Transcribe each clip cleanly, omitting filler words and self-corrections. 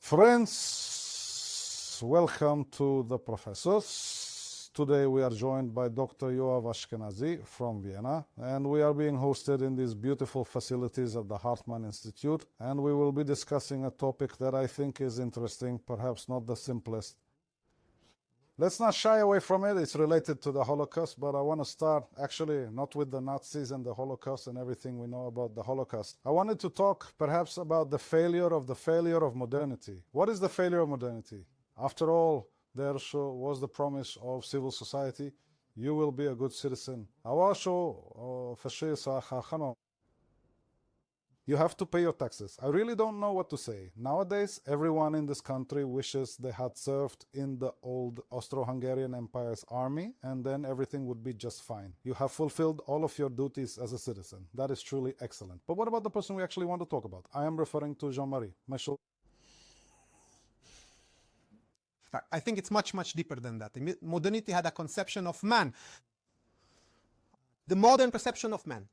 Friends, welcome to the professors. Today we are joined by Dr. Yoav Ashkenazy from Vienna, and we are being hosted in these beautiful facilities of the Hartman Institute, and we will be discussing a topic that I think is interesting, perhaps not the simplest. Let's not shy away from it. It's related to the Holocaust, but I want to start actually not with the Nazis and the Holocaust and everything we know about the Holocaust. I wanted to talk perhaps about the failure of modernity. What is the failure of modernity? After all, there was the promise of civil society. You will be a good citizen. You have to pay your taxes. I really don't know what to say. Nowadays, everyone in this country wishes they had served in the old Austro-Hungarian Empire's army, and then everything would be just fine. You have fulfilled all of your duties as a citizen. That is truly excellent. But what about the person we actually want to talk about? I am referring to Jean-Marie. I think it's much, much deeper than that. Modernity had a conception of man. The modern perception of man.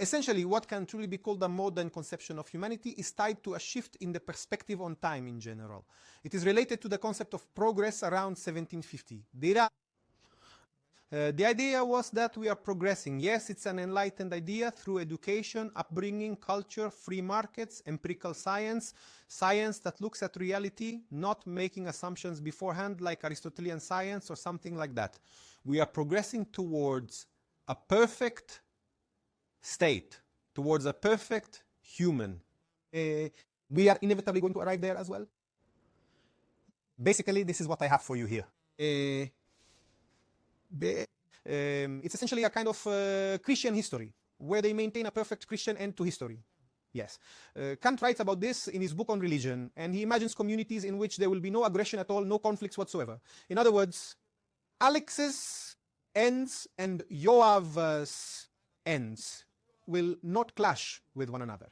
Essentially, what can truly be called a modern conception of humanity is tied to a shift in the perspective on time in general. It is related to the concept of progress around 1750. The idea was that we are progressing. Yes, it's an enlightened idea through education, upbringing, culture, free markets, empirical science, science that looks at reality, not making assumptions beforehand like Aristotelian science or something like that. We are progressing towards a perfect state, towards a perfect human. We are inevitably going to arrive there as well. Basically, this is what I have for you here. It's essentially a kind of Christian history, where they maintain a perfect Christian end to history. Yes. Kant writes about this in his book on religion, and he imagines communities in which there will be no aggression at all, no conflicts whatsoever. In other words, Alex's ends and Yoav's ends will not clash with one another.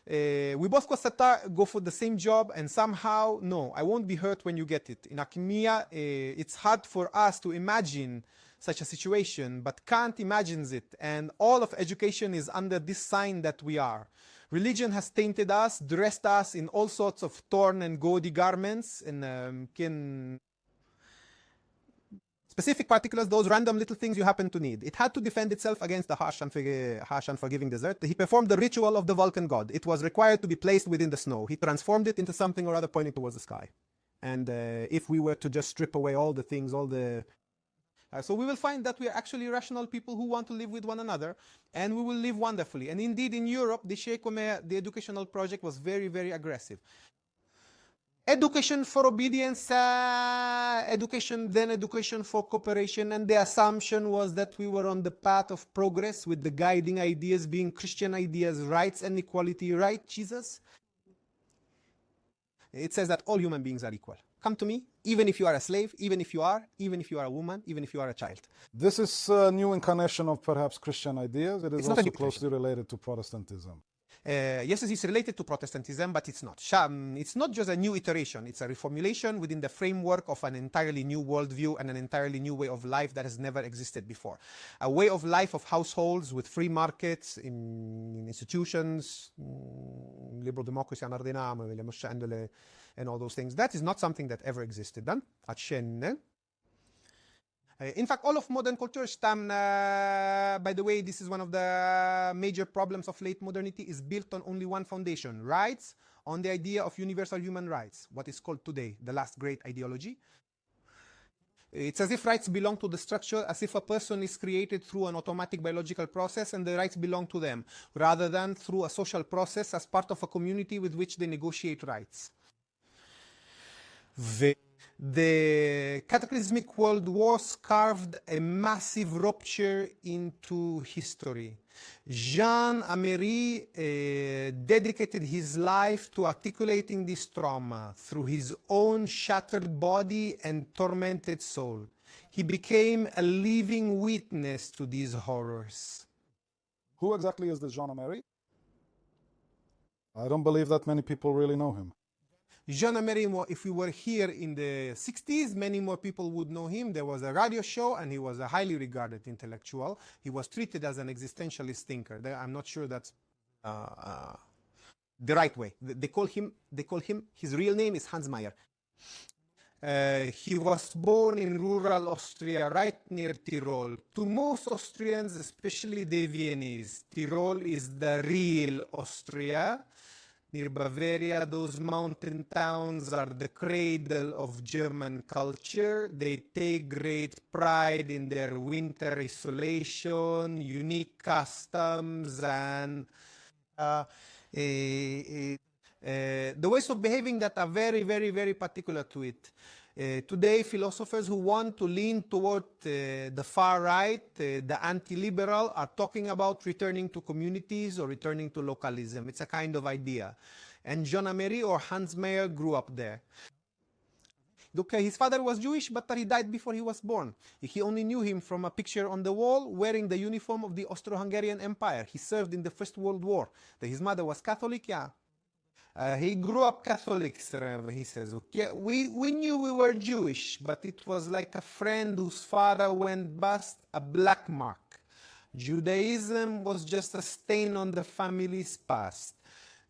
We both go for the same job, and somehow, no, I won't be hurt when you get it. In academia, it's hard for us to imagine such a situation, but Kant imagines it, and all of education is under this sign that we are. Religion has tainted us, dressed us in all sorts of torn and gaudy garments, and specific particulars, those random little things you happen to need. It had to defend itself against the harsh and forgiving desert. He performed the ritual of the Vulcan god. It was required to be placed within the snow. He transformed it into something or other pointing towards the sky. And if we were to just strip away all the things, so we will find that we are actually rational people who want to live with one another, and we will live wonderfully. And indeed, in Europe, the educational project was very, very aggressive. Education for obedience, education for cooperation, and the assumption was that we were on the path of progress, with the guiding ideas being Christian ideas, rights and equality, right, Jesus? It says that all human beings are equal. Come to me, even if you are a slave, even if you are a woman, even if you are a child. This is a new incarnation of perhaps Christian ideas. It is also closely related to Protestantism. Yes, it's related to Protestantism, but it's not. It's not just a new iteration. It's a reformulation within the framework of an entirely new worldview and an entirely new way of life that has never existed before. A way of life of households with free markets, in institutions, liberal democracy, and all those things. That is not something that ever existed. In fact, all of modern culture, by the way, this is one of the major problems of late modernity, is built on only one foundation: rights, on the idea of universal human rights, what is called today the last great ideology. It's as if rights belong to the structure, as if a person is created through an automatic biological process and the rights belong to them, rather than through a social process as part of a community with which they negotiate rights. The cataclysmic world wars carved a massive rupture into history. Jean Amery dedicated his life to articulating this trauma through his own shattered body and tormented soul. He became a living witness to these horrors. Who exactly is this Jean Amery? I don't believe that many people really know him. Jean Amery, if we were here in the 60s, many more people would know him. There was a radio show, and he was a highly regarded intellectual. He was treated as an existentialist thinker. I'm not sure that's the right way. They call him, his real name is Hans Meyer. He was born in rural Austria, right near Tyrol. To most Austrians, especially the Viennese, Tyrol is the real Austria. Near Bavaria, those mountain towns are the cradle of German culture. They take great pride in their winter isolation, unique customs, and the ways of behaving that are very, very, very particular to it. Today, philosophers who want to lean toward the far right, the anti-liberal, are talking about returning to communities or returning to localism. It's a kind of idea. And John Amery or Hans Meyer grew up there. Okay, his father was Jewish, but he died before he was born. He only knew him from a picture on the wall wearing the uniform of the Austro-Hungarian Empire. He served in the First World War. His mother was Catholic, yeah. He grew up Catholic, he says. Okay, we knew we were Jewish, but it was like a friend whose father went bust, a black mark. Judaism was just a stain on the family's past.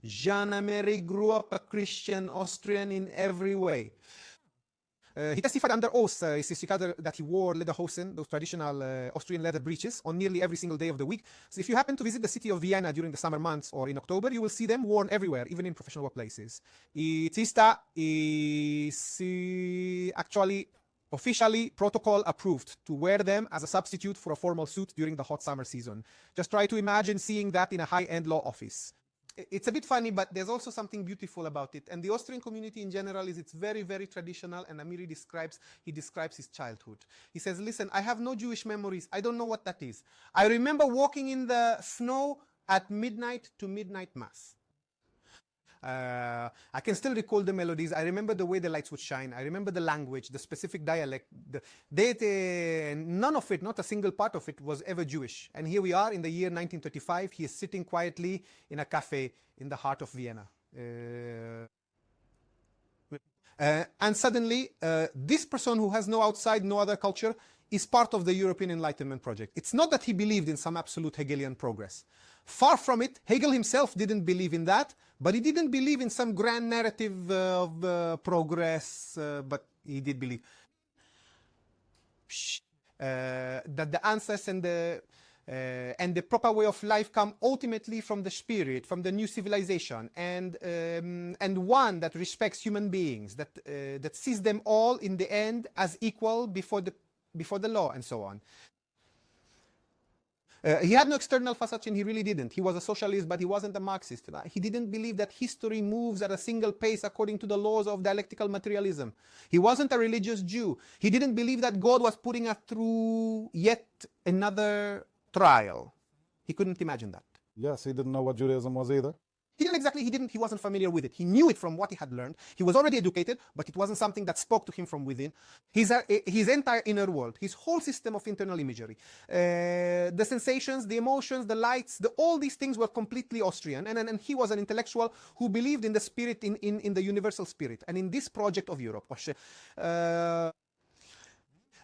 Jean Amery grew up a Christian Austrian in every way. He testified under oath, that he wore lederhosen, those traditional Austrian leather breeches, on nearly every single day of the week. So if you happen to visit the city of Vienna during the summer months or in October, you will see them worn everywhere, even in professional workplaces. It's actually officially protocol approved to wear them as a substitute for a formal suit during the hot summer season. Just try to imagine seeing that in a high-end law office. It's a bit funny, but there's also something beautiful about it. And the Austrian community in general it's very, very traditional. And Amery describes his childhood. He says, listen, I have no Jewish memories. I don't know what that is. I remember walking in the snow at midnight to midnight mass. I can still recall the melodies. I remember the way the lights would shine. I remember the language, the specific dialect. None of it, not a single part of it, was ever Jewish. And here we are in the year 1935. He is sitting quietly in a cafe in the heart of Vienna. And suddenly, this person who has no outside, no other culture, is part of the European Enlightenment project. It's not that he believed in some absolute Hegelian progress. Far from it. Hegel himself didn't believe in that, but he didn't believe in some grand narrative of progress, but he did believe that the answers and the proper way of life come ultimately from the spirit, from the new civilization, and one that respects human beings, that sees them all in the end as equal before the law, and so on. He had no external facade, and he really didn't. He was a socialist, but he wasn't a Marxist. He didn't believe that history moves at a single pace according to the laws of dialectical materialism. He wasn't a religious Jew. He didn't believe that God was putting us through yet another trial. He couldn't imagine that. Yes, he didn't know what Judaism was either. He wasn't familiar with it. He knew it from what he had learned. He was already educated, but it wasn't something that spoke to him from within. His entire inner world, his whole system of internal imagery, the sensations, the emotions, the lights, all these things were completely Austrian. And he was an intellectual who believed in the spirit, in the universal spirit, and in this project of Europe.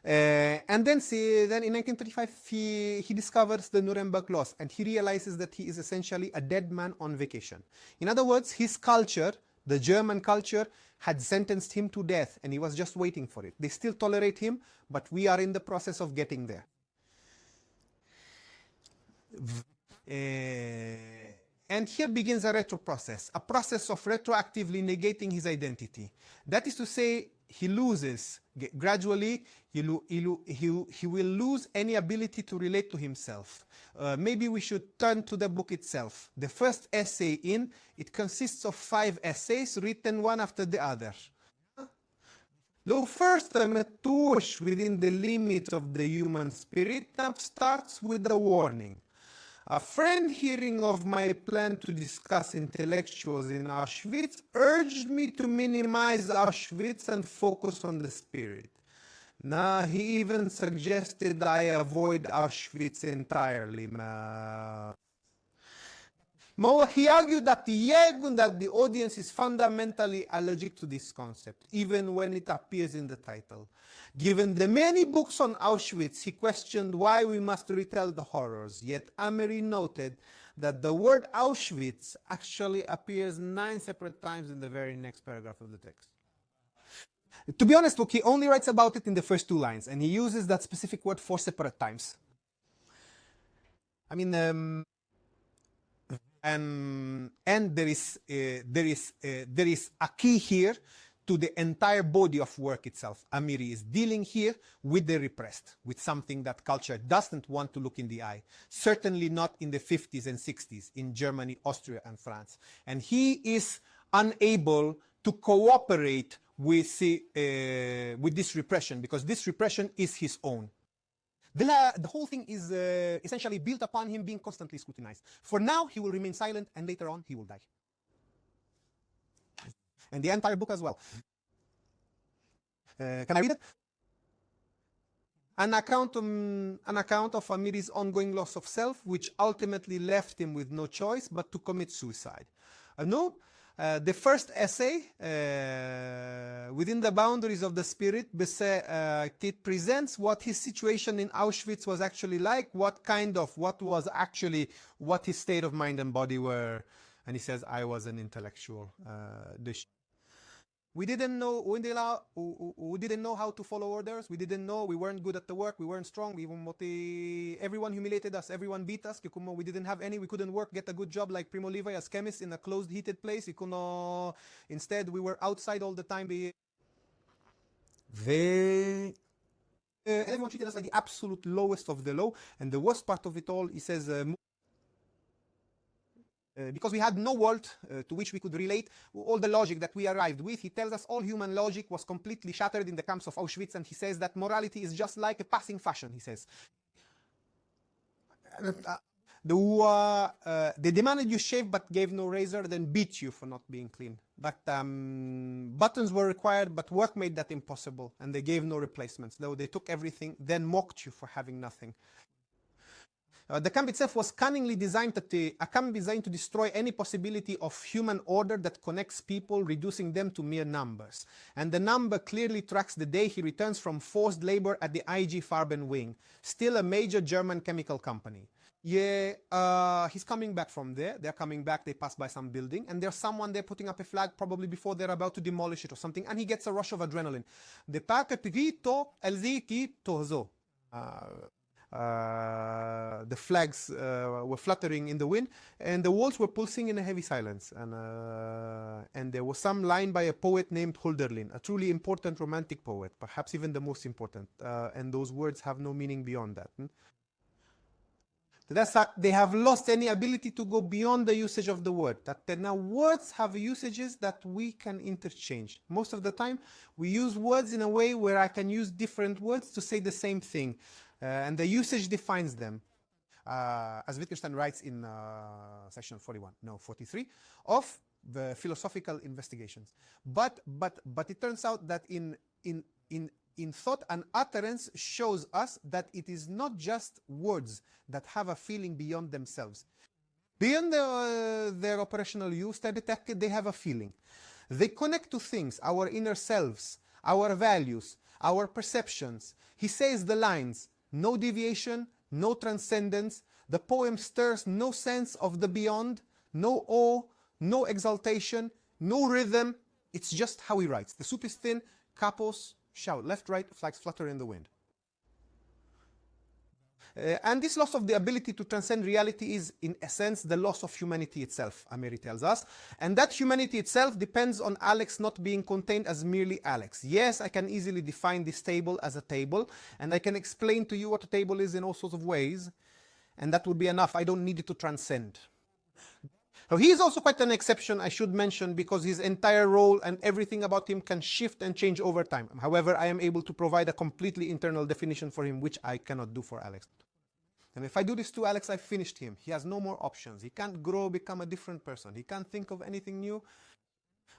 And then in 1935, he discovers the Nuremberg laws, and he realizes that he is essentially a dead man on vacation. In other words, his culture, the German culture, had sentenced him to death, and he was just waiting for it. They still tolerate him, but we are in the process of getting there. And here begins a retro process, a process of retroactively negating his identity. That is to say, he loses, gradually, he will lose any ability to relate to himself. Maybe we should turn to the book itself. The first essay it consists of 5 essays written one after the other. Though first a metush within the limits of the human spirit starts with a warning. A friend hearing of my plan to discuss intellectuals in Auschwitz urged me to minimize Auschwitz and focus on the spirit. Now he even suggested I avoid Auschwitz entirely. He argued that the audience is fundamentally allergic to this concept, even when it appears in the title. Given the many books on Auschwitz, he questioned why we must retell the horrors. Yet Amery noted that the word Auschwitz actually appears 9 separate times in the very next paragraph of the text. To be honest, look, he only writes about it in the first 2 lines, and he uses that specific word 4 separate times. I mean, and there is a key here to the entire body of work itself. Amiri is dealing here with the repressed, with something that culture doesn't want to look in the eye. Certainly not in the 50s and 60s in Germany, Austria, and France. And he is unable to cooperate with this repression, because this repression is his own. The whole thing is essentially built upon him being constantly scrutinized. For now, he will remain silent, and later on, he will die. And the entire book as well. Can I read it? An account of Amiri's ongoing loss of self, which ultimately left him with no choice but to commit suicide. No, the first essay, within the boundaries of the spirit, it presents what his situation in Auschwitz was actually like, what his state of mind and body were. And he says, I was an intellectual. We didn't know how to follow orders. We didn't know. We weren't good at the work. We weren't strong. Everyone humiliated us. Everyone beat us. We didn't have any. We couldn't work, get a good job like Primo Levi as chemists in a closed, heated place. Instead, we were outside all the time. Everyone treated us like the absolute lowest of the low. And the worst part of it all, he says, because we had no world to which we could relate, all the logic that we arrived with, he tells us all human logic was completely shattered in the camps of Auschwitz, and he says that morality is just like a passing fashion, he says. They demanded you shave but gave no razor, then beat you for not being clean. But buttons were required, but work made that impossible, and they gave no replacements. Though they took everything, then mocked you for having nothing. The camp itself was cunningly designed to destroy any possibility of human order that connects people, reducing them to mere numbers. And the number clearly tracks the day he returns from forced labor at the IG Farben wing, still a major German chemical company. Yeah, he's coming back from there. They're coming back, they pass by some building, and there's someone there putting up a flag, probably before they're about to demolish it or something, and he gets a rush of adrenaline. The flags were fluttering in the wind, and the walls were pulsing in a heavy silence. And there was some line by a poet named Hölderlin, a truly important romantic poet, perhaps even the most important. And those words have no meaning beyond that. They have lost any ability to go beyond the usage of the word. That now words have usages that we can interchange. Most of the time, we use words in a way where I can use different words to say the same thing. And the usage defines them, as Wittgenstein writes in section 43 of the philosophical investigations. But it turns out that in thought, an utterance shows us that it is not just words that have a feeling beyond themselves. Beyond their operational use, they have a feeling. They connect to things, our inner selves, our values, our perceptions. He says the lines, no deviation, no transcendence. The poem stirs no sense of the beyond, no awe, no exaltation, no rhythm. It's just how he writes. The soup is thin, capos shout, left, right, flags flutter in the wind. And this loss of the ability to transcend reality is, in essence, the loss of humanity itself, Amiri tells us. And that humanity itself depends on Alex not being contained as merely Alex. Yes, I can easily define this table as a table, and I can explain to you what a table is in all sorts of ways, and that would be enough. I don't need it to transcend. So he is also quite an exception, I should mention, because his entire role and everything about him can shift and change over time. However, I am able to provide a completely internal definition for him, which I cannot do for Alex. And if I do this to Alex, I've finished him. He has no more options. He can't grow, become a different person. He can't think of anything new.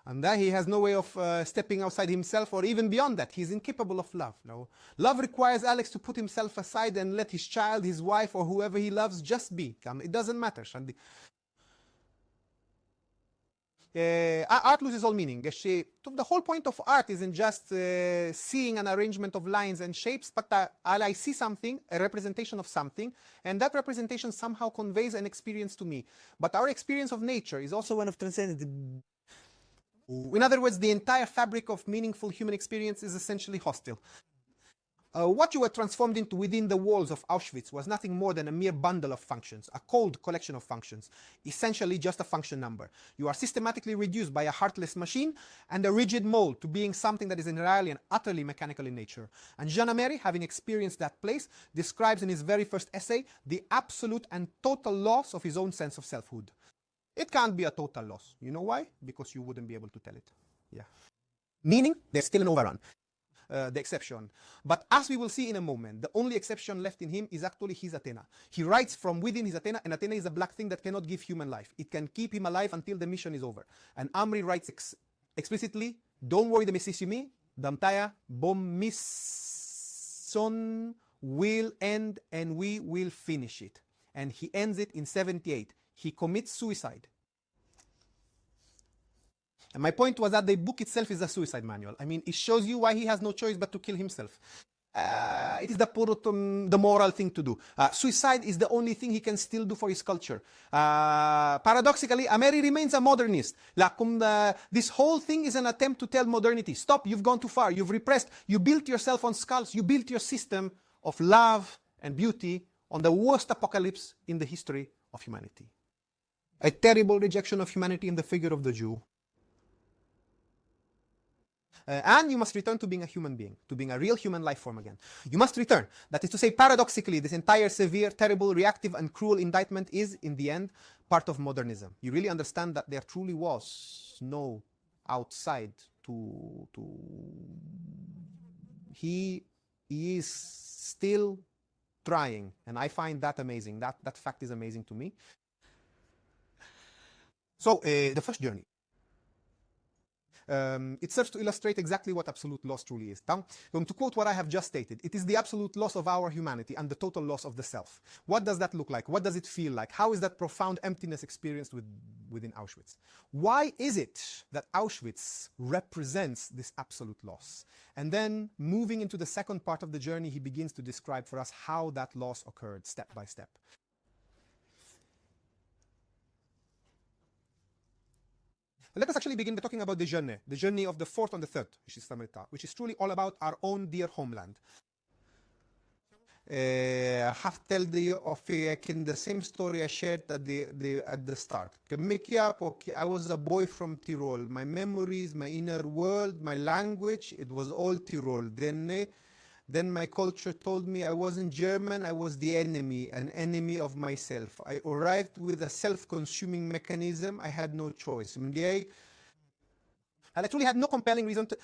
And that he has no way of stepping outside himself or even beyond that. He's incapable of love. No. Love requires Alex to put himself aside and let his child, his wife, or whoever he loves just be. It doesn't matter. art loses all meaning. The whole point of art isn't just seeing an arrangement of lines and shapes, but I see something, a representation of something, and that representation somehow conveys an experience to me. But our experience of nature is also one of transcendence. In other words, the entire fabric of meaningful human experience is essentially hostile. What you were transformed into within the walls of Auschwitz was nothing more than a mere bundle of functions, a cold collection of functions, essentially just a function number. You are systematically reduced by a heartless machine and a rigid mold to being something that is entirely and utterly mechanical in nature. And Jean Amery, having experienced that place, describes in his very first essay the absolute and total loss of his own sense of selfhood. It can't be a total loss. You know why? Because you wouldn't be able to tell it. Yeah. Meaning, there's still an overrun. The exception. But as we will see in a moment, the only exception left in him is actually his Athena. He writes from within his Athena, and Athena is a black thing that cannot give human life. It can keep him alive until the mission is over. And Amri writes explicitly, don't worry the mississimi, damtaya bom mission will end and we will finish it. And he ends it in 78. He commits suicide. And my point was that the book itself is a suicide manual. I mean, it shows you why he has no choice but to kill himself. It is the moral thing to do. Suicide is the only thing he can still do for his culture. Paradoxically, Amery remains a modernist. This whole thing is an attempt to tell modernity, stop, you've gone too far, you've repressed, you built yourself on skulls, you built your system of love and beauty on the worst apocalypse in the history of humanity. A terrible rejection of humanity in the figure of the Jew. And you must return to being a human being, to being a real human life form again. You must return. That is to say, paradoxically, this entire severe, terrible, reactive, and cruel indictment is, in the end, part of modernism. You really understand that there truly was no outside to He is still trying, and I find that amazing. That fact is amazing to me. So, the first journey. It serves to illustrate exactly what absolute loss truly is. Now, to quote what I have just stated, it is the absolute loss of our humanity and the total loss of the self. What does that look like? What does it feel like? How is that profound emptiness experienced within Auschwitz? Why is it that Auschwitz represents this absolute loss? And then, moving into the second part of the journey, he begins to describe for us how that loss occurred step by step. Let us actually begin by talking about the journey of the fourth and the third, which is truly all about our own dear homeland. I have to tell the same story I shared at the start. I was a boy from Tyrol. My memories, my inner world, my language, it was all Tyrol. Then my culture told me I wasn't German, I was the enemy, an enemy of myself. I arrived with a self-consuming mechanism. I had no choice. And I truly had no compelling reason to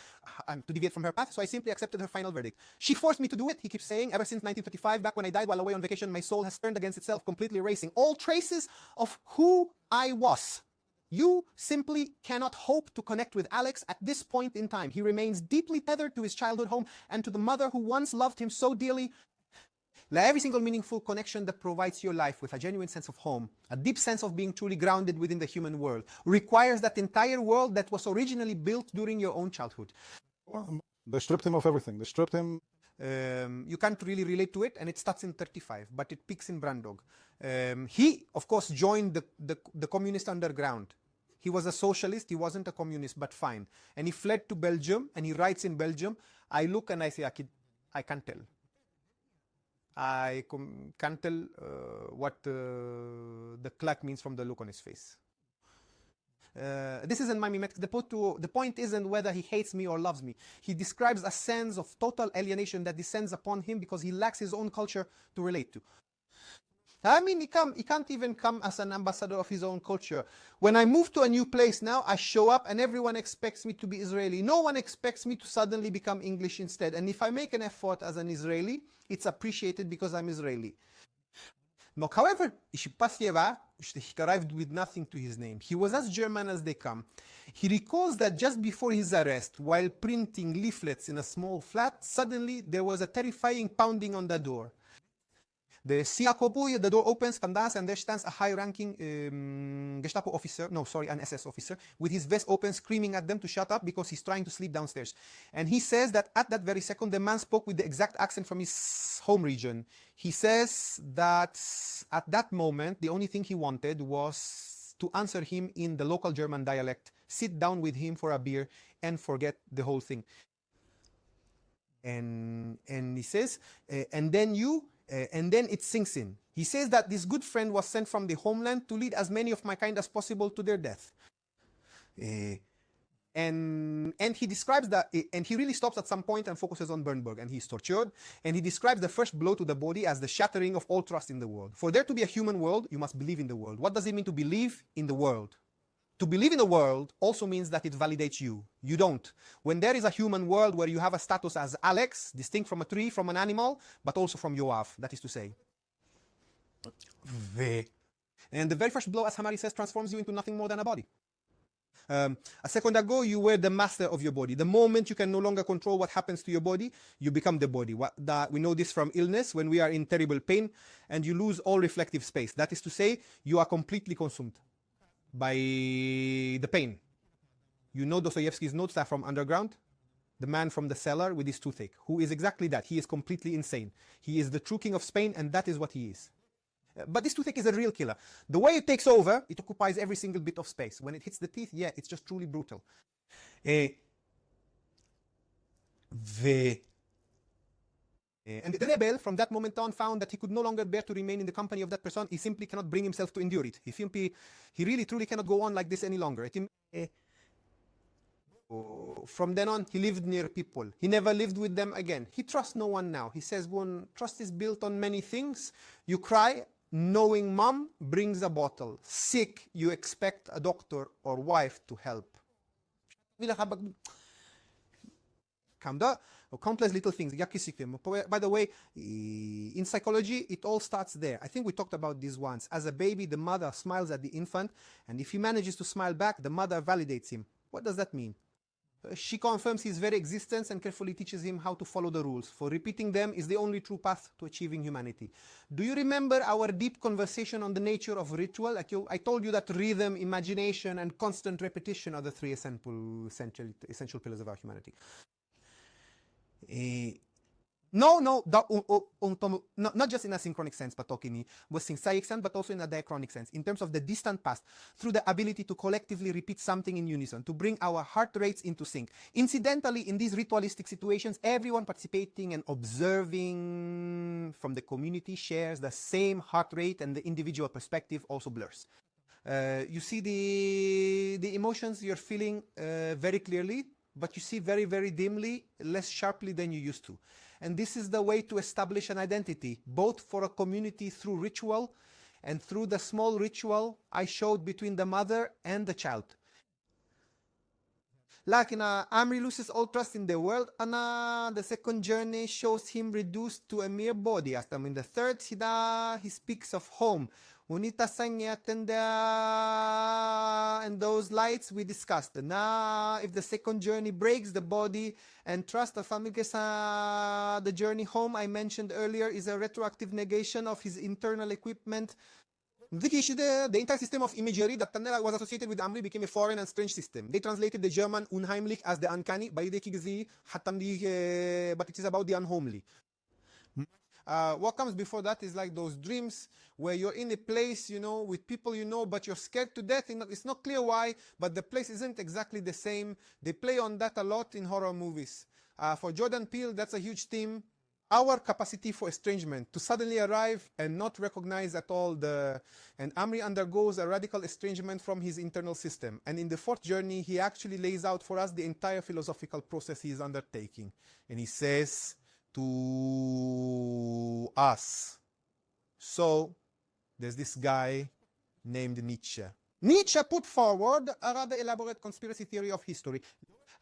deviate from her path, so I simply accepted her final verdict. She forced me to do it, he keeps saying. Ever since 1935, back when I died while away on vacation, my soul has turned against itself, completely erasing all traces of who I was. You simply cannot hope to connect with Alex at this point in time. He remains deeply tethered to his childhood home and to the mother who once loved him so dearly. Every single meaningful connection that provides your life with a genuine sense of home, a deep sense of being truly grounded within the human world, requires that entire world that was originally built during your own childhood. Well, they stripped him of everything. They stripped him. You can't really relate to it, and it starts in 35, but it peaks in Brandog. He, of course, joined the communist underground. He was a socialist, he wasn't a communist, but fine. And he fled to Belgium, and he writes in Belgium, I look and I say, I can't tell. I can't tell what the clerk means from the look on his face. This isn't my mimetic. The point isn't whether he hates me or loves me. He describes a sense of total alienation that descends upon him because he lacks his own culture to relate to. I mean, he can't even come as an ambassador of his own culture. When I move to a new place now, I show up and everyone expects me to be Israeli. No one expects me to suddenly become English instead. And if I make an effort as an Israeli, it's appreciated because I'm Israeli. However, he arrived with nothing to his name. He was as German as they come. He recalls that just before his arrest, while printing leaflets in a small flat, suddenly there was a terrifying pounding on the door. The Siakobu, the door opens, Kandas, and there stands a high-ranking Gestapo officer, no, sorry, an SS officer, with his vest open, screaming at them to shut up because he's trying to sleep downstairs. And he says that at that very second, the man spoke with the exact accent from his home region. He says that at that moment, the only thing he wanted was to answer him in the local German dialect, sit down with him for a beer, and forget the whole thing. And he says, and then it sinks in. He says that this good friend was sent from the homeland to lead as many of my kind as possible to their death. And he describes that, and he really stops at some point and focuses on Bernberg, and he's tortured, and he describes the first blow to the body as the shattering of all trust in the world. For there to be a human world, you must believe in the world. What does it mean to believe in the world? To believe in the world also means that it validates you. You don't. When there is a human world where you have a status as Alex, distinct from a tree, from an animal, but also from Yoav, that is to say. And the very first blow, as Hamari says, transforms you into nothing more than a body. A second ago, you were the master of your body. The moment you can no longer control what happens to your body, you become the body. We know this from illness, when we are in terrible pain, and you lose all reflective space. That is to say, you are completely consumed by the pain. You know Dostoevsky's notes are from Underground, the man from the cellar with his toothache, who is exactly that. He is completely insane. He is the true king of Spain, and that is what he is. But this toothache is a real killer. The way it takes over, it occupies every single bit of space. When it hits the teeth, yeah, it's just truly brutal. And the rebel, from that moment on, found that he could no longer bear to remain in the company of that person. He simply cannot bring himself to endure it. He really, truly cannot go on like this any longer. From then on, he lived near people. He never lived with them again. He trusts no one now. He says, when trust is built on many things, you cry, knowing mom brings a bottle. Sick, you expect a doctor or wife to help. Countless little things. By the way, in psychology, it all starts there. I think we talked about this once. As a baby, the mother smiles at the infant, and if he manages to smile back, the mother validates him. What does that mean? She confirms his very existence and carefully teaches him how to follow the rules, for repeating them is the only true path to achieving humanity. Do you remember our deep conversation on the nature of ritual? I told you that rhythm, imagination, and constant repetition are the three essential pillars of our humanity. Not just in a synchronic sense, but talking was synchronic sense, but also in a diachronic sense, in terms of the distant past, through the ability to collectively repeat something in unison, to bring our heart rates into sync. Incidentally, in these ritualistic situations, everyone participating and observing from the community shares the same heart rate, and the individual perspective also blurs. You see the emotions you're feeling very clearly, but you see very, very dimly, less sharply than you used to. And this is the way to establish an identity, both for a community through ritual and through the small ritual I showed between the mother and the child. Like Amri loses all trust in the world, and the second journey shows him reduced to a mere body. As in the third, he speaks of home. Unita sanya and those lights we discussed. Now, if the second journey breaks the body and trust of the journey home I mentioned earlier is a retroactive negation of his internal equipment. The entire system of imagery that was associated with Amri became a foreign and strange system. They translated the German unheimlich as the uncanny, but it is about the unhomely. What comes before that is like those dreams where you're in a place, with people but you're scared to death. It's not clear why, but the place isn't exactly the same. They play on that a lot in horror movies. For Jordan Peele, that's a huge theme. Our capacity for estrangement, to suddenly arrive and not recognize at all and Amri undergoes a radical estrangement from his internal system. And in the fourth journey, he actually lays out for us the entire philosophical process he is undertaking. And he says to us, so there's this guy named Nietzsche. Nietzsche put forward a rather elaborate conspiracy theory of history.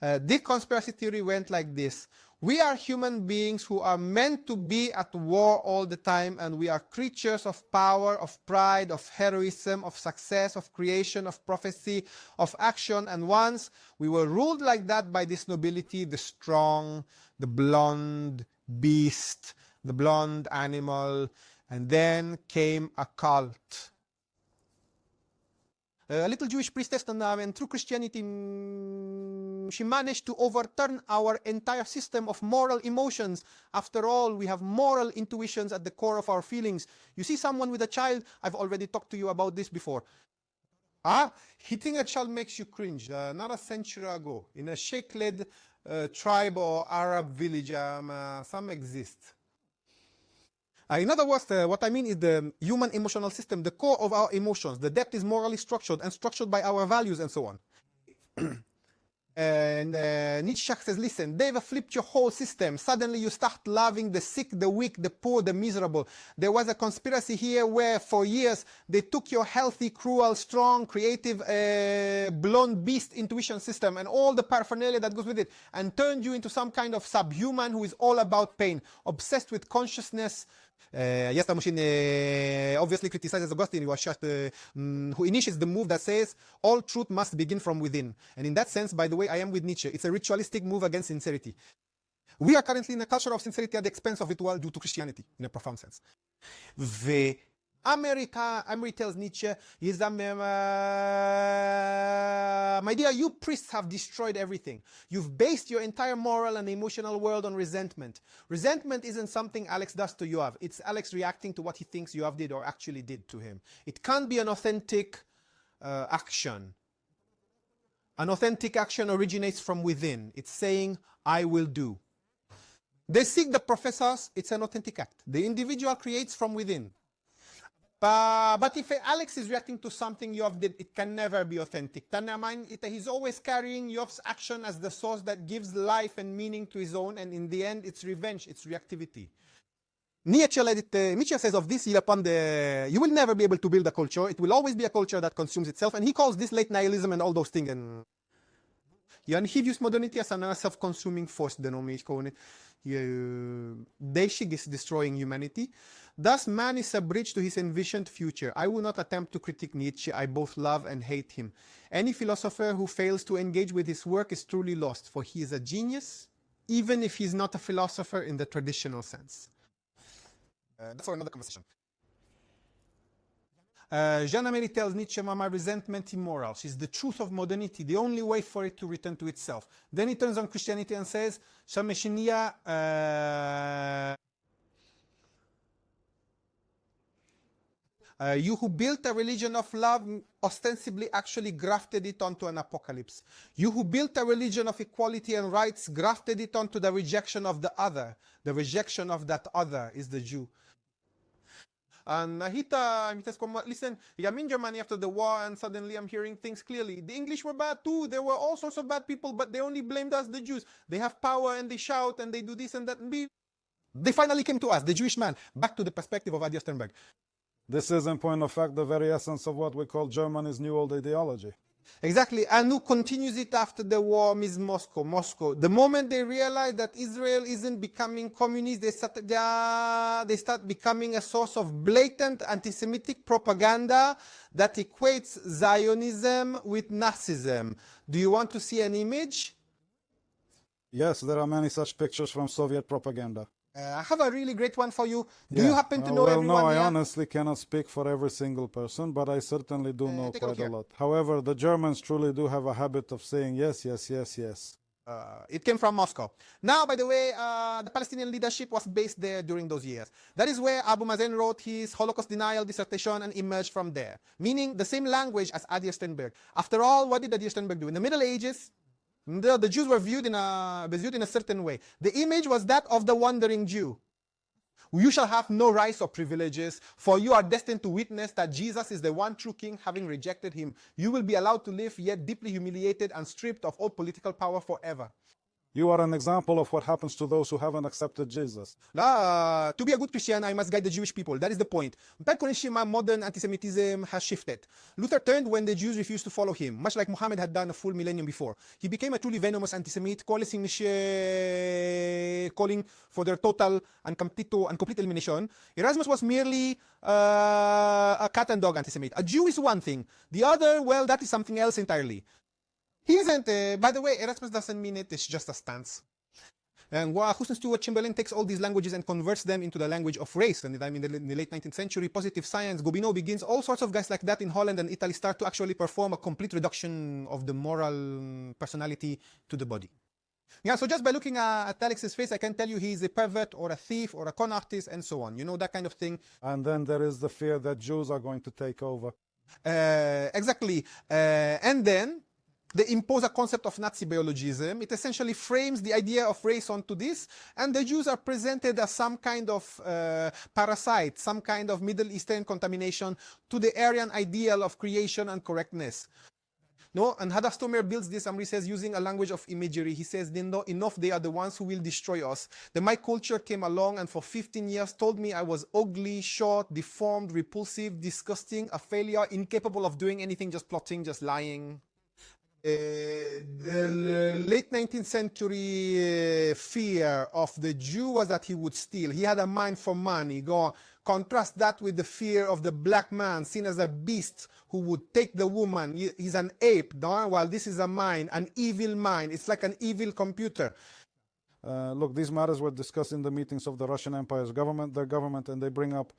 The conspiracy theory went like this. We are human beings who are meant to be at war all the time, and we are creatures of power, of pride, of heroism, of success, of creation, of prophecy, of action. And once we were ruled like that by this nobility, the strong, the blonde beast, the blonde animal, And then came a cult. A little Jewish priestess, and through Christianity, she managed to overturn our entire system of moral emotions. After all, we have moral intuitions at the core of our feelings. You see someone with a child, I've already talked to you about this before. Hitting a child makes you cringe. Not a century ago, in a sheikh-led tribe or Arab village, some exist. In other words, what I mean is the human emotional system, the core of our emotions. The depth is morally structured and structured by our values and so on. And Nietzsche says, listen, they've flipped your whole system. Suddenly you start loving the sick, the weak, the poor, the miserable. There was a conspiracy here where for years they took your healthy, cruel, strong, creative, blonde beast intuition system and all the paraphernalia that goes with it and turned you into some kind of subhuman who is all about pain, obsessed with consciousness. Jest machine obviously criticizes Augustine, who initiates the move that says all truth must begin from within. And in that sense, by the way, I am with Nietzsche. It's a ritualistic move against sincerity. We are currently in a culture of sincerity at the expense of ritual due to Christianity, in a profound sense. America tells Nietzsche, my dear, you priests have destroyed everything. You've based your entire moral and emotional world on resentment. Resentment isn't something Alex does to Yoav. It's Alex reacting to what he thinks Yoav did or actually did to him. It can't be an authentic action. An authentic action originates from within. It's saying, I will do. They seek the professors, it's an authentic act. The individual creates from within. But if Alex is reacting to something Yoav did, it can never be authentic. He's always carrying Yoav's action as the source that gives life and meaning to his own, and in the end, it's revenge, it's reactivity. Nietzsche says of this, you will never be able to build a culture. It will always be a culture that consumes itself, and he calls this late nihilism and all those things. And he views modernity as a self-consuming force. Deishig is destroying humanity. Thus, man is a bridge to his envisioned future. I will not attempt to critique Nietzsche. I both love and hate him. Any philosopher who fails to engage with his work is truly lost, for he is a genius, even if he's not a philosopher in the traditional sense. That's for another conversation. Jean Améry tells Nietzsche, my resentment immoral. She's the truth of modernity, the only way for it to return to itself. Then he turns on Christianity and says, you who built a religion of love ostensibly actually grafted it onto an apocalypse. You who built a religion of equality and rights grafted it onto the rejection of the other. The rejection of that other is the Jew. And he says, listen, I'm in Germany after the war and suddenly I'm hearing things clearly. The English were bad too. There were all sorts of bad people, but they only blamed us, the Jews. They have power and they shout and they do this and that. And they finally came to us, the Jewish man, back to the perspective of Adia Sternberg. This is, in point of fact, the very essence of what we call Germany's New Old ideology. Exactly, and who continues it after the war is Moscow. The moment they realize that Israel isn't becoming communist, they start becoming a source of blatant anti-Semitic propaganda that equates Zionism with Nazism. Do you want to see an image? Yes, there are many such pictures from Soviet propaganda. I have a really great one for you. Do you happen to know everyone no, I here? honestly cannot speak for every single person, but I certainly do know quite a lot. However, the Germans truly do have a habit of saying yes, yes, yes, yes. It came from Moscow. Now, by the way, the Palestinian leadership was based there during those years. That is where Abu Mazen wrote his Holocaust denial dissertation and emerged from there, meaning the same language as Adia Sternberg. After all, what did Adia Sternberg do? In the Middle Ages, the Jews were viewed in a certain way. The image was that of the wandering Jew. You shall have no rights or privileges, for you are destined to witness that Jesus is the one true king, having rejected him. You will be allowed to live, yet deeply humiliated and stripped of all political power forever. You are an example of what happens to those who haven't accepted Jesus. To be a good Christian, I must guide the Jewish people. That is the point. Modern anti-Semitism has shifted. Luther turned when the Jews refused to follow him, much like Muhammad had done a full millennium before. He became a truly venomous anti-Semite, calling for their total and complete elimination. Erasmus was merely a cat and dog anti-Semite. A Jew is one thing. The other, well, that is something else entirely. He isn't, by the way, Erasmus doesn't mean it, it's just a stance. And Huston Stewart Chamberlain takes all these languages and converts them into the language of race. And in the late 19th century, positive science, Gobineau begins, all sorts of guys like that in Holland and Italy start to actually perform a complete reduction of the moral personality to the body. Yeah, so just by looking at Alex's face, I can tell you he's a pervert or a thief or a con artist and so on. You know, that kind of thing. And then there is the fear that Jews are going to take over. Exactly. And then they impose a concept of Nazi biologism. It essentially frames the idea of race onto this, and the Jews are presented as some kind of parasite, some kind of Middle Eastern contamination to the Aryan ideal of creation and correctness. No, and Hadass Tomer builds this, and he says, using a language of imagery, he says, enough, they are the ones who will destroy us. My culture came along and for 15 years told me I was ugly, short, deformed, repulsive, disgusting, a failure, incapable of doing anything, just plotting, just lying. The late 19th century fear of the Jew was that he would steal. He had a mind for money. Contrast that with the fear of the black man, seen as a beast who would take the woman. He's an ape, while this is a mind, an evil mind. It's like an evil computer. Look, these matters were discussed in the meetings of the Russian Empire's government, their government, and they bring up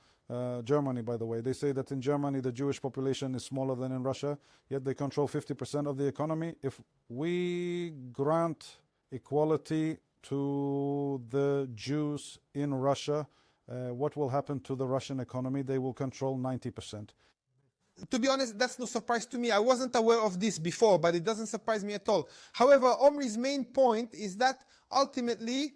Germany, by the way. They say that in Germany the Jewish population is smaller than in Russia, yet they control 50% of the economy. If we grant equality to the Jews in Russia, what will happen to the Russian economy? They will control 90%. To be honest, that's no surprise to me. I wasn't aware of this before, but it doesn't surprise me at all. However, Omri's main point is that ultimately,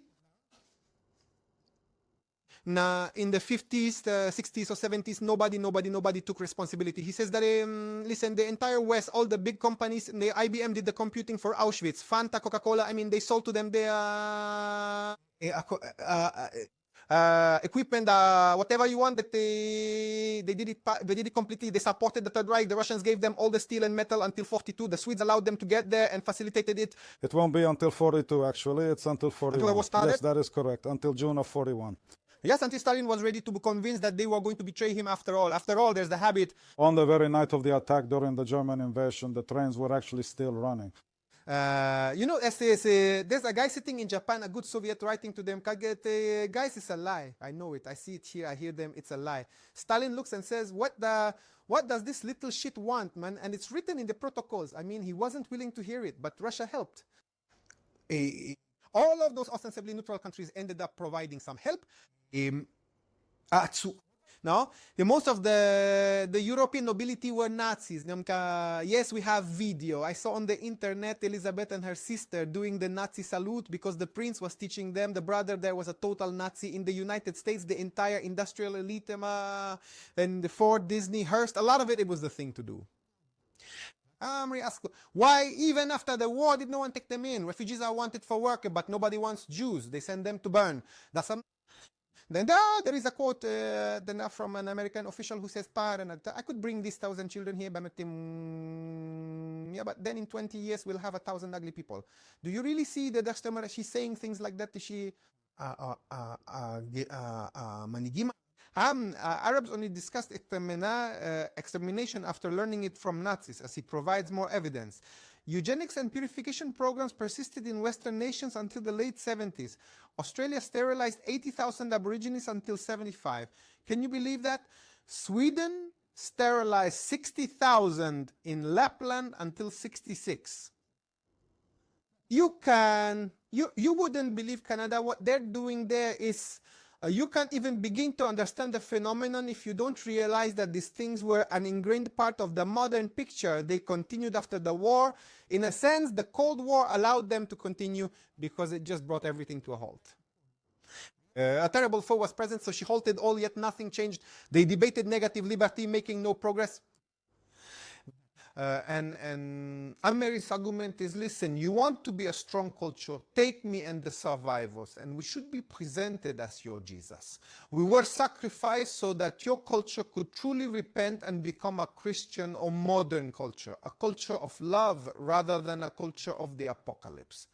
in the 50s, 60s or 70s, nobody took responsibility. He says that, listen, the entire West, all the big companies, the IBM did the computing for Auschwitz, Fanta, Coca-Cola, I mean, they sold to them their equipment, whatever you want, that they did it completely. They supported the Third Reich. The Russians gave them all the steel and metal until 42. The Swedes allowed them to get there and facilitated it. It won't be until 42, actually. It's until 41. Until it was started? Yes, that is correct. Until June of 41. Yes, until Stalin was ready to be convinced that they were going to betray him after all. After all, there's the habit. On the very night of the attack during the German invasion, the trains were actually still running. You know, there's a guy sitting in Japan, a good Soviet, writing to them, guys, it's a lie. I know it. I see it here. I hear them. It's a lie. Stalin looks and says, what does this little shit want, man? And it's written in the protocols. I mean, he wasn't willing to hear it, but Russia helped. All of those ostensibly neutral countries ended up providing some help. No, most of the European nobility were Nazis. Yes, we have video. I saw on the internet Elizabeth and her sister doing the Nazi salute because the prince was teaching them. The brother there was a total Nazi. In the United States, the entire industrial elite and the Ford, Disney, Hearst, a lot of it was the thing to do. Why, even after the war, did no one take them in? Refugees are wanted for work, but nobody wants Jews. They send them to burn. Then there is a quote from an American official who says, I could bring these 1,000 children here, but then in 20 years we'll have 1,000 ugly people. Do you really see the customer? She's saying things like that. Arabs only discussed extermination after learning it from Nazis, as he provides more evidence. Eugenics and purification programs persisted in Western nations until the late 70s. Australia sterilized 80,000 Aborigines until 75. Can you believe that? Sweden sterilized 60,000 in Lapland until 66. You wouldn't believe, Canada, what they're doing there is, you can't even begin to understand the phenomenon if you don't realize that these things were an ingrained part of the modern picture. They continued after the war. In a sense, the Cold War allowed them to continue because it just brought everything to a halt. A terrible foe was present, so she halted all, yet nothing changed. They debated negative liberty, making no progress. And Ameri's argument is, listen, you want to be a strong culture, take me and the survivors, and we should be presented as your Jesus. We were sacrificed so that your culture could truly repent and become a Christian or modern culture, a culture of love rather than a culture of the apocalypse.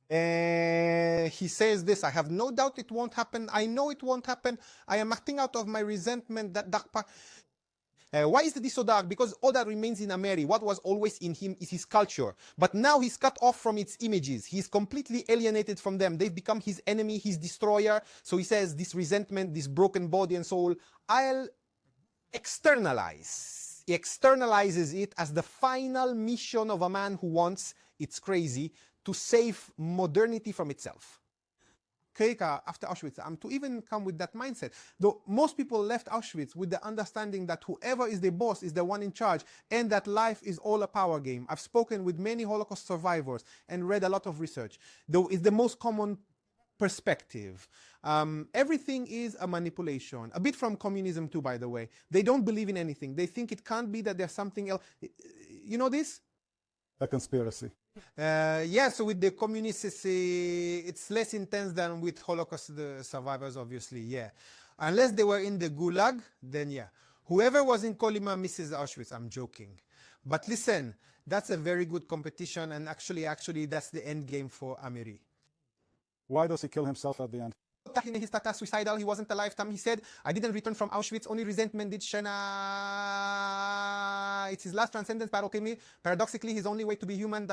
He says this, I have no doubt it won't happen. I know it won't happen. I am acting out of my resentment that dark part. Why is this so dark? Because all that remains in Ameri, what was always in him, is his culture. But now he's cut off from its images. He's completely alienated from them. They've become his enemy, his destroyer. So he says, this resentment, this broken body and soul, I'll externalize. He externalizes it as the final mission of a man who wants, it's crazy, to save modernity from itself. After Auschwitz, to even come with that mindset. Though most people left Auschwitz with the understanding that whoever is the boss is the one in charge, and that life is all a power game. I've spoken with many Holocaust survivors and read a lot of research. Though it's the most common perspective. Everything is a manipulation. A bit from communism too, by the way. They don't believe in anything. They think it can't be that there's something else. You know this? A conspiracy. Yeah, so with the communists, it's less intense than with Holocaust survivors, obviously, yeah. Unless they were in the Gulag, then yeah. Whoever was in Kolyma misses Auschwitz, I'm joking. But listen, that's a very good competition, and actually, that's the end game for Ameri. Why does he kill himself at the end? He started suicidal, he wasn't a lifetime. He said, I didn't return from Auschwitz, only resentment did Shena. It's his last transcendence, paradoxically, his only way to be human.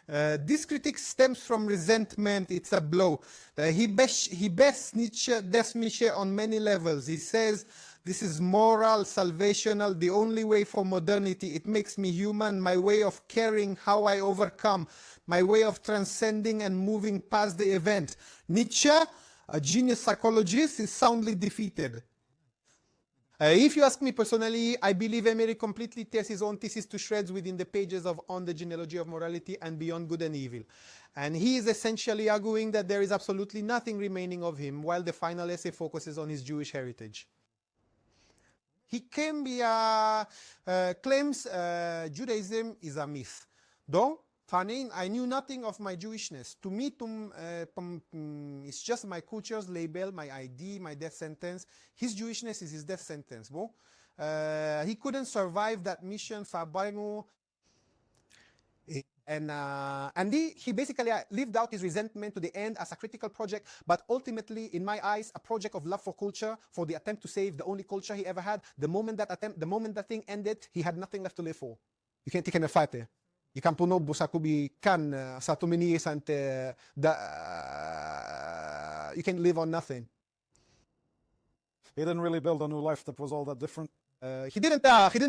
This critique stems from resentment. It's a blow. He bests Nietzsche on many levels. He says, this is moral, salvational, the only way for modernity. It makes me human, my way of caring, how I overcome, my way of transcending and moving past the event. Nietzsche, a genius psychologist, is soundly defeated. If you ask me personally, I believe Emery completely tears his own thesis to shreds within the pages of On the Genealogy of Morality and Beyond Good and Evil. And he is essentially arguing that there is absolutely nothing remaining of him, while the final essay focuses on his Jewish heritage. He claims Judaism is a myth. Though, funny, I knew nothing of my Jewishness. To me, it's just my culture's label, my ID, my death sentence. His Jewishness is his death sentence. He couldn't survive that mission. And he basically lived out his resentment to the end as a critical project, but ultimately, in my eyes, a project of love for culture, for the attempt to save the only culture he ever had. The moment that thing ended, he had nothing left to live for. You can't take a fight there. You can't put no busakubi can satumini sante you can live on nothing. He didn't really build a new life that was all that different. He didn't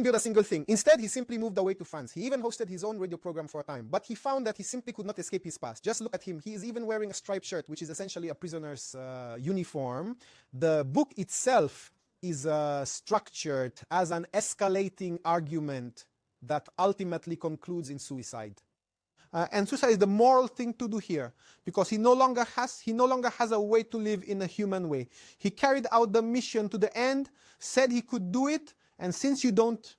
build a single thing. Instead, he simply moved away to France. He even hosted his own radio program for a time, but he found that he simply could not escape his past. Just look at him. He is even wearing a striped shirt, which is essentially a prisoner's uniform. The book itself is structured as an escalating argument that ultimately concludes in suicide. And suicide is the moral thing to do here, because he no longer has a way to live in a human way. He carried out the mission to the end, said he could do it, and since you don't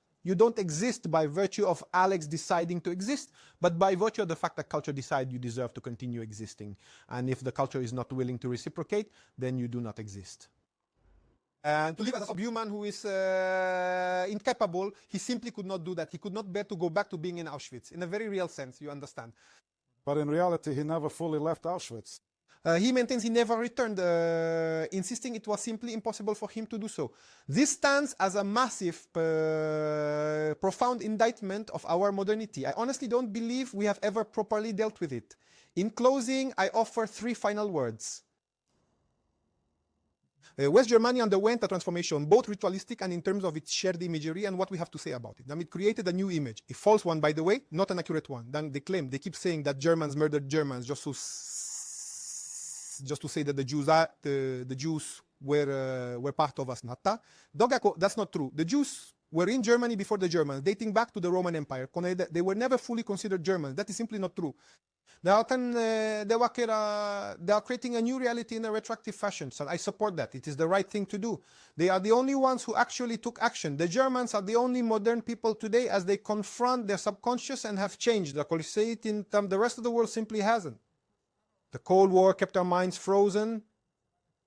exist by virtue of Alex deciding to exist, but by virtue of the fact that culture decides you deserve to continue existing. And if the culture is not willing to reciprocate, then you do not exist. And to live as a subhuman who is incapable, he simply could not do that. He could not bear to go back to being in Auschwitz, in a very real sense, you understand. But in reality, he never fully left Auschwitz. He maintains he never returned, insisting it was simply impossible for him to do so. This stands as a massive, profound indictment of our modernity. I honestly don't believe we have ever properly dealt with it. In closing, I offer 3 final words. West Germany underwent a transformation, both ritualistic and in terms of its shared imagery and what we have to say about it. It created a new image, a false one, by the way, not an accurate one. Then they keep saying that Germans murdered Germans just to say that the Jews were part of us. That's not true. The Jews were in Germany before the Germans, dating back to the Roman Empire. They were never fully considered Germans. That is simply not true. They are creating a new reality in a retroactive fashion. So I support that. It is the right thing to do. They are the only ones who actually took action. The Germans are the only modern people today as they confront their subconscious and have changed. The rest of the world simply hasn't. The Cold War kept our minds frozen,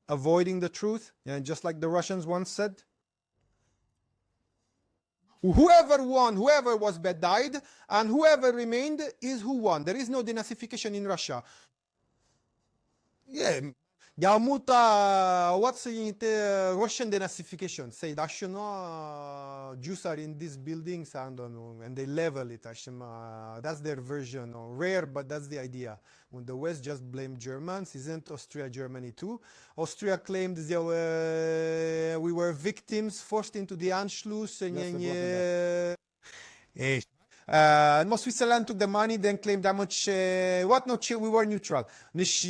avoiding the truth. And just like the Russians once said, whoever won, whoever was bad died, and whoever remained is who won. There is no denazification in Russia. Yeah, Yamuta, what's in the Russian denazification? Say, Jews are in these buildings and they level it. That's their version. Rare, but that's the idea. When the West just blamed Germans, isn't Austria Germany too? Austria claimed we were victims forced into the Anschluss. No, Switzerland took the money, then claimed how much, we were neutral. Was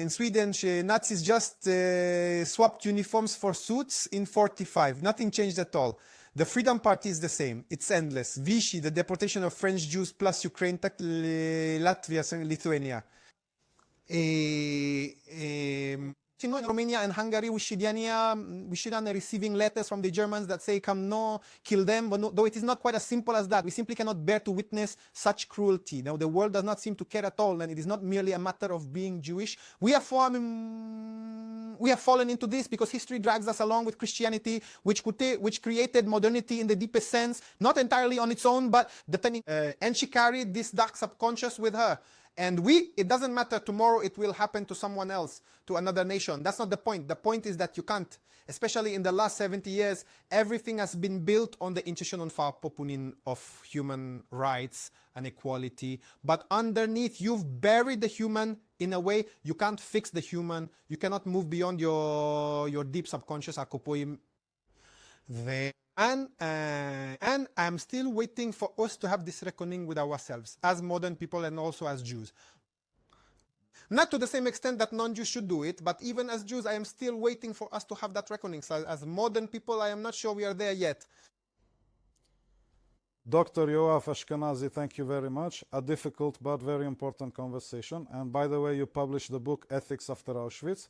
in Sweden, Nazis just swapped uniforms for suits in 45. Nothing changed at all. The Freedom Party is the same. It's endless. Vichy, the deportation of French Jews plus Ukraine, Latvia, Lithuania. In Romania and Hungary, we should be receiving letters from the Germans that say, come no, kill them, but no, though it is not quite as simple as that. We simply cannot bear to witness such cruelty. Now, the world does not seem to care at all, and it is not merely a matter of being Jewish. We have fallen into this because history drags us along with Christianity, which created modernity in the deepest sense, not entirely on its own, but and she carried this dark subconscious with her. And it doesn't matter, tomorrow it will happen to someone else, to another nation. That's not the point. The point is that you can't. Especially in the last 70 years, everything has been built on the institution of human rights and equality. But underneath, you've buried the human in a way you can't fix the human. You cannot move beyond your deep subconscious. And I'm still waiting for us to have this reckoning with ourselves as modern people and also as Jews. Not to the same extent that non-Jews should do it, but even as Jews, I am still waiting for us to have that reckoning. So as modern people, I am not sure we are there yet. Dr. Yoav Ashkenazy, thank you very much. A difficult but very important conversation. And by the way, you published the book Ethics After Auschwitz,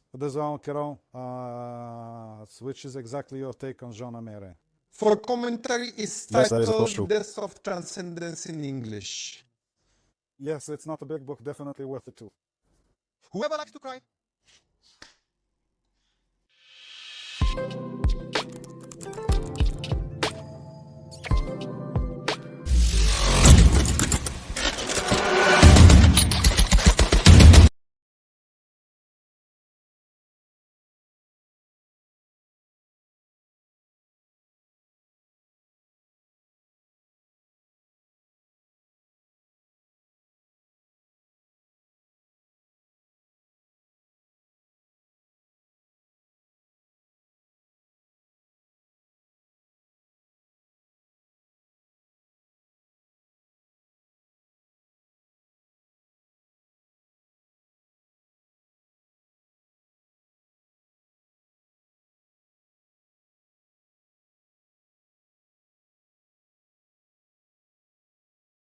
which is exactly your take on Jean Amere. For commentary, is titled Death of Transcendence in English. Yes, it's not a big book, definitely worth it too. Whoever likes to cry.